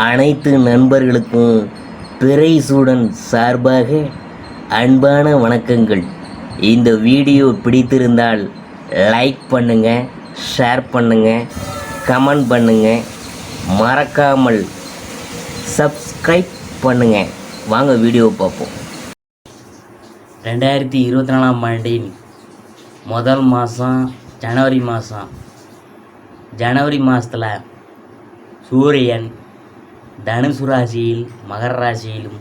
அனைத்து நண்பர்களுக்கும் பிறைசூடன் சார்பாக அன்பான வணக்கங்கள். இந்த வீடியோ பிடித்திருந்தால் லைக் பண்ணுங்கள், ஷேர் பண்ணுங்கள், கமெண்ட் பண்ணுங்கள், மறக்காமல் சப்ஸ்கிரைப் பண்ணுங்கள். வாங்க வீடியோ பார்ப்போம். 2024ஆம் ஆண்டின் முதல் மாதம் ஜனவரி மாதத்தில் சூரியன் தனுசு ராசியில் மகர ராசியிலும்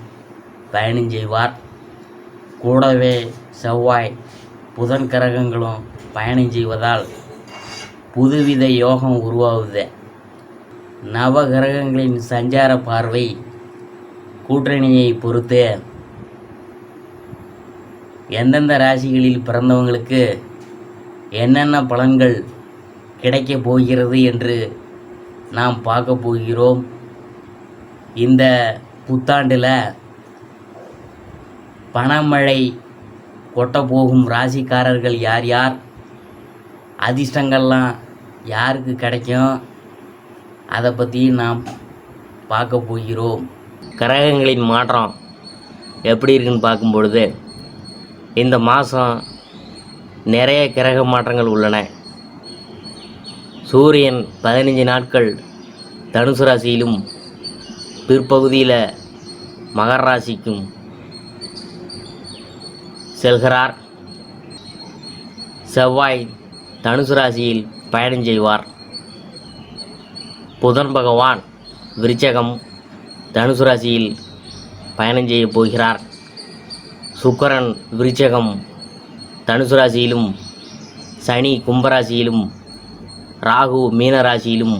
பயணம் செய்வார். கூடவே செவ்வாய் புதன் கிரகங்களும் பயணம் செய்வதால் புதுவித யோகம் உருவாகுது. நவ கிரகங்களின் சஞ்சார பார்வை கூட்டணியை பொறுத்து எந்தெந்த ராசிகளில் பிறந்தவங்களுக்கு என்னென்ன பலன்கள் கிடைக்கப் போகிறது என்று நாம் பார்க்க போகிறோம். இந்த புத்தாண்டில் பணமழை கொட்ட போகும் ராசிக்காரர்கள் யார் யார், அதிர்ஷ்டங்கள்லாம் யாருக்கு கிடைக்கும், அதை பற்றி நாம் பார்க்க போகிறோம். கிரகங்களின் மாற்றம் எப்படி இருக்குன்னு பார்க்கும்பொழுது இந்த மாதம் நிறைய கிரக மாற்றங்கள் உள்ளன. சூரியன் 15 நாட்கள் தனுசு ராசியிலும் பிற்பகுதியில் மகர ராசிக்கும் செல்கிறார். செவ்வாய் தனுசு ராசியில் பயணம் செய்வார். புதன் பகவான் விருச்சகம் தனுசு ராசியில் பயணம் செய்ய போகிறார். சுக்கிரன் விருச்சகம் தனுசு ராசியிலும், சனி கும்பராசியிலும், ராகு மீனராசியிலும்,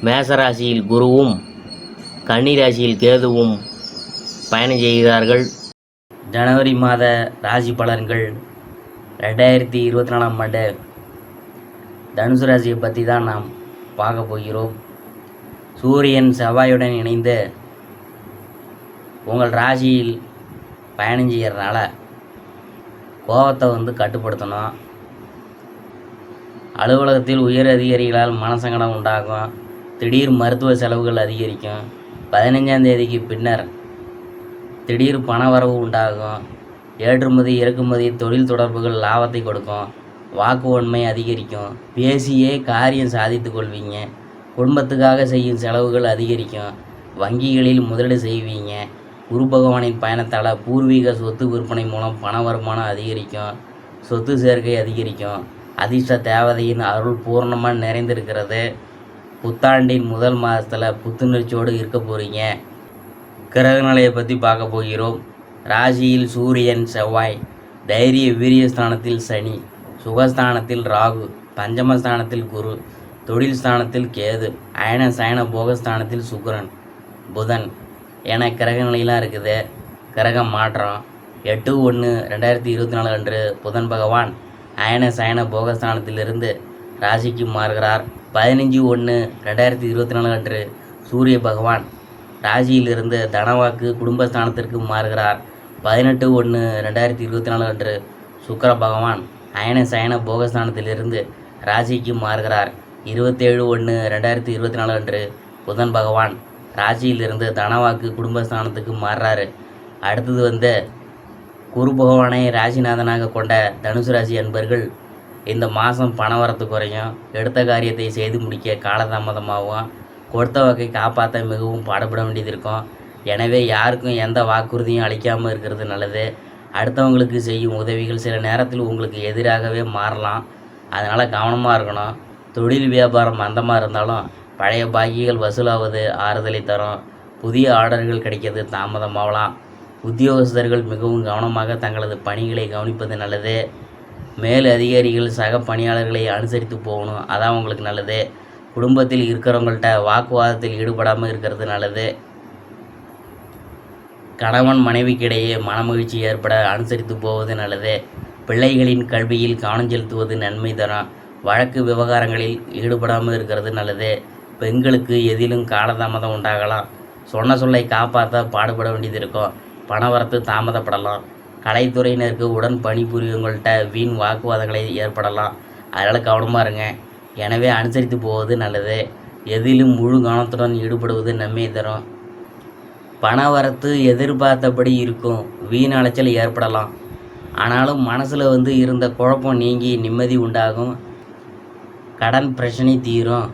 மேசராசியில் குருவும், கன்னி ராசியில் கேதுவும் பயணம் செய்கிறார்கள். ஜனவரி மாத ராசி பலன்கள் 2024ஆம் ஆண்டு தனுசு ராசியை பற்றி தான் நாம் பார்க்க போகிறோம். சூரியன் செவ்வாயுடன் இணைந்து உங்கள் ராசியில் பயணம் செய்கிறதுனால கோபத்தை கட்டுப்படுத்தணும். அலுவலகத்தில் உயர் அதிகாரிகளால் மனசங்கடம் உண்டாகும். திடீர் மருத்துவ செலவுகள் அதிகரிக்கும். 15ஆம் தேதிக்கு பின்னர் திடீர் பணவரவு உண்டாகும். ஏற்றுமதி இறக்குமதி தொழில் தொடர்புகள் லாபத்தை கொடுக்கும். வாக்கு வன்மை அதிகரிக்கும். பேசியே காரியம் சாதித்து கொள்வீங்க. குடும்பத்துக்காக செய்யும் செலவுகள் அதிகரிக்கும். வங்கிகளில் முதலீடு செய்வீங்க. குரு பகவானின் பயணத்தால் பூர்வீக சொத்து விற்பனை மூலம் பண வருமானம் அதிகரிக்கும். சொத்து சேர்க்கை அதிகரிக்கும். அதிர்ஷ்ட தேவதையின் அருள் பூர்ணமாக நிறைந்திருக்கிறது. புத்தாண்டின் முதல் மாதத்தில் புத்துணர்ச்சியோடு இருக்க போகிறீங்க. கிரக நிலையை பற்றி பார்க்க போகிறோம். ராசியில் சூரியன் செவ்வாய், தைரிய வீரியஸ்தானத்தில் சனி, சுகஸ்தானத்தில் ராகு, பஞ்சமஸ்தானத்தில் குரு, தொழில் ஸ்தானத்தில் கேது, அயன சயன போகஸ்தானத்தில் சுக்கிரன், புதன் என கிரக நிலையெலாம் இருக்குது. கிரக மாற்றம் 8/1/2024 அன்று புதன் பகவான் அயன சயன போகஸ்தானத்திலிருந்து ராசிக்கு மாறுகிறார். 15/1/2024 அன்று சூரிய பகவான் ராசியிலிருந்து தனவாக்கு குடும்பஸ்தானத்திற்கு மாறுகிறார். 18/1/2024 அன்று சுக்கிர பகவான் அயன சயன போகஸ்தானத்திலிருந்து ராசிக்கு மாறுகிறார். 27/1/2024 அன்று புதன் பகவான் ராசியிலிருந்து தனவாக்கு குடும்பஸ்தானத்துக்கு மாறுறாரு. அடுத்தது குரு பகவானை ராசிநாதனாக கொண்ட தனுசு ராசி அன்பர்கள் இந்த மாதம் பணவரத்து குறையும். எடுத்த காரியத்தை செய்து முடிக்க காலதாமதமாகும். கொடுத்த வாக்கை காப்பாற்ற மிகவும் பாடுபட வேண்டியது இருக்கும். எனவே யாருக்கும் எந்த வாக்குறுதியும் அளிக்காமல் இருக்கிறது நல்லது. அடுத்தவங்களுக்கு செய்யும் உதவிகள் சில நேரத்தில் உங்களுக்கு எதிராகவே மாறலாம். அதனால் கவனமாக இருக்கணும். தொழில் வியாபாரம் மந்தமாக இருந்தாலும் பழைய பாக்கிகள் வசூலாவது ஆறுதலை தரும். புதிய ஆர்டர்கள் கிடைக்கிறது தாமதமாகலாம். உத்தியோகஸ்தர்கள் மிகவும் கவனமாக தங்களது பணிகளை கவனிப்பது நல்லது. மேல் அதிகாரிகள் சக பணியாளர்களை அனுசரித்து போகணும், அதான் உங்களுக்கு நல்லது. குடும்பத்தில் இருக்கிறவங்கள்ட்ட வாக்குவாதத்தில் ஈடுபடாமல் இருக்கிறது நல்லது. கணவன் மனைவிக்கிடையே மனமகிழ்ச்சி ஏற்பட அனுசரித்து போவது நல்லது. பிள்ளைகளின் கல்வியில் கவனம் செலுத்துவது நன்மை தரும். வழக்கு விவகாரங்களில் ஈடுபடாமல் இருக்கிறது நல்லது. பெண்களுக்கு எதிலும் காலதாமதம் உண்டாகலாம். சொன்ன சொல்லை காப்பாற்ற பாடுபட வேண்டியது இருக்கும். பணவரத்து தாமதப்படலாம். கலைத்துறையினருக்கு உடன் பணிபுரியவங்கள்ட்ட வீண் வாக்குவாதங்களை ஏற்படலாம். அதனால் கவனமாக இருங்க. எனவே அனுசரித்து போவது நல்லது. எதிலும் முழு கவனத்துடன் ஈடுபடுவது நன்மை தரும். பண வரத்து எதிர்பார்த்தபடி இருக்கும். வீண் அலைச்சல் ஏற்படலாம். ஆனாலும் மனசில் இருந்த குழப்பம் நீங்கி நிம்மதி உண்டாகும். கடன் பிரச்சனை தீரும்.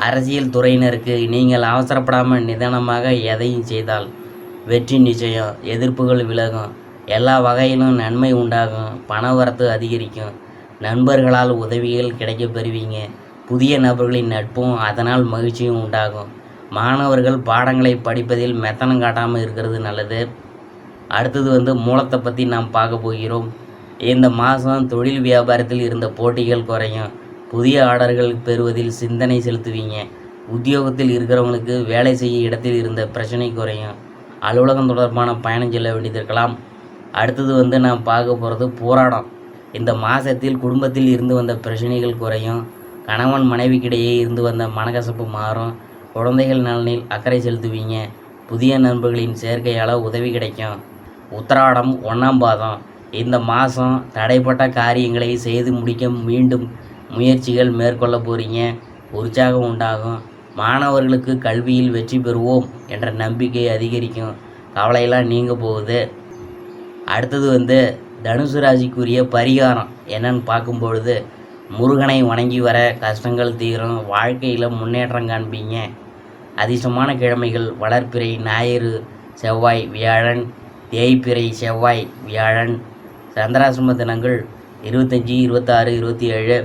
அரசியல் துறையினருக்கு நீங்கள் அவசரப்படாமல் நிதானமாக எதையும் செய்தால் வெற்றி நிச்சயம். எதிர்ப்புகள் விலகும். எல்லா வகையிலும் நன்மை உண்டாகும். பண வரத்து அதிகரிக்கும். நண்பர்களால் உதவிகள் கிடைக்க பெறுவீங்க. புதிய நபர்களின் நட்பும் அதனால் மகிழ்ச்சியும் உண்டாகும். மாணவர்கள் பாடங்களை படிப்பதில் மெத்தனம் காட்டாமல் இருக்கிறது நல்லது. அடுத்தது மூலத்தை பற்றி நாம் பார்க்க போகிறோம். இந்த மாதம் தொழில் வியாபாரத்தில் இருந்த போட்டிகள் குறையும். புதிய ஆர்டர்கள் பெறுவதில் சிந்தனை செலுத்துவீங்க. உத்தியோகத்தில் இருக்கிறவங்களுக்கு வேலை செய்ய இடத்தில் இருந்த பிரச்சனை குறையும். அலுவலகம் தொடர்பான பயணம் செல்ல வேண்டியது இருக்கலாம். அடுத்தது நாம் பார்க்க போகிறது போராடம். இந்த மாதத்தில் குடும்பத்தில் இருந்து வந்த பிரச்சனைகள் குறையும். கணவன் மனைவிக்கிடையே இருந்து வந்த மனக்கசப்பு மாறும். குழந்தைகள் நலனில் அக்கறை செலுத்துவீங்க. புதிய நண்பர்களின் சேர்க்கையால் உதவி கிடைக்கும். உத்திராடம் 1ஆம் பாதம். இந்த மாதம் தடைப்பட்ட காரியங்களை செய்து முடிக்க மீண்டும் முயற்சிகள் மேற்கொள்ள போகிறீங்க. உற்சாகம் உண்டாகும். மாணவர்களுக்கு கல்வியில் வெற்றி பெறுவோம் என்ற நம்பிக்கை அதிகரிக்கும். கவலையெல்லாம் நீங்க போகுது. அடுத்தது தனுசு ராசிக்குரிய பரிகாரம் என்னன்னு பார்க்கும்பொழுது, முருகனை வணங்கி வர கஷ்டங்கள் தீரும். வாழ்க்கையில் முன்னேற்றம் காண்பீங்க. அதிர்ஷ்டமான கிழமைகள் வளர்பிறை ஞாயிறு செவ்வாய் வியாழன், தேய்பிறை செவ்வாய் வியாழன். சந்திராசிரம தினங்கள் 25, 26, 27.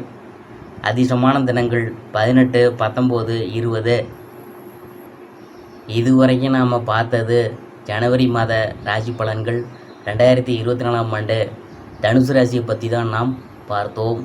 அதிர்ஷ்டமான தினங்கள் 18, 19, 20. இதுவரைக்கும் நாம் பார்த்தது ஜனவரி மாத ராசி பலன்கள். 2024ஆம் ஆண்டு தனுசு ராசியை பற்றி தான் நாம் பார்த்தோம்.